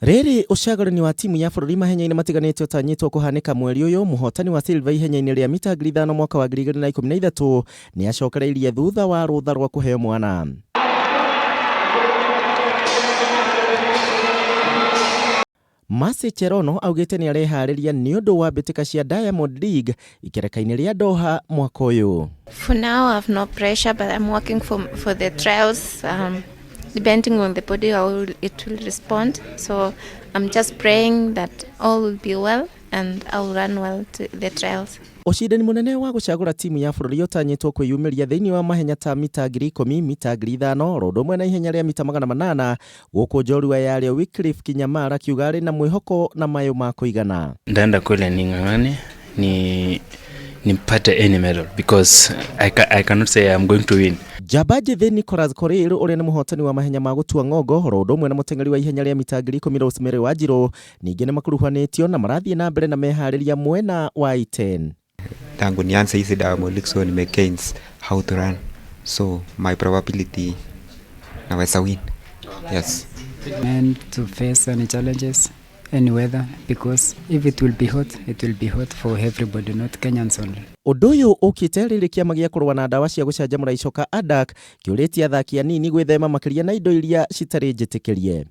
Riri ucagũrani wa timu ya bũrũri mahenya-inĩ matiganĩte ũtanyĩtwo kũhanĩka mweri ũyũ, mũhotani wa silver ihenya-inĩ rĩa mita 5,000 mwaka wa 2013 nĩ acokereirie thutha wa rũtha rwa kũheo mwana. Masi Cherono augĩte nĩ areharĩria nĩ ũndũ wa mbĩtĩka cia Diamond League ikereka-inĩ rĩa Doha mwaka ũyũ. For now I have no pressure, but I'm working for the trials. Depending on the body, how it will respond. So I'm just praying that all will be well and I'll run well to the trials. Ũcindani mũnene wa gũcagũra timu ya bũrũri ũtanyĩtwo kwĩyumĩria thĩinĩ wa mahenya ta mita 10,000, mita 5,000, ro ũndũ ũmwe na ihenya rĩa mita 800, gũkũ njorua yarĩo Wycliffe Kinyamara akiuga arĩ na mwĩhoko na mayũ ma kũigana. Ndaenda kule ning'ang'ane nipate any medal because I cannot say I'm going to win. Jabaji the Nicholas Korir ũrĩa nĩ mũhotani wa mahenya ma gũtua ng'ongo, ro ũndũ ũmwe na mũteng'eri wa ihenya rĩa mita 10,000 Rosemary Wanjiru ningĩ nĩ makuruhanĩtio na marathiĩ na mbere na meharĩria mwena wa iten. Tangu nianze hizi Diamond League so nimegains how to run, so my probability naweza win. Yes. And to face any challenges, any weather, because if it will be hot for everybody, not Kenyans only. Ũndũ ũyũ ũkĩte rĩrĩ kĩama gĩa kũrũa na ndawa cia gũcanjamũra icoka ADAK kĩũrĩtie athaki anini gwĩthema makĩria na indo iria citarĩ njĩtĩkĩrie.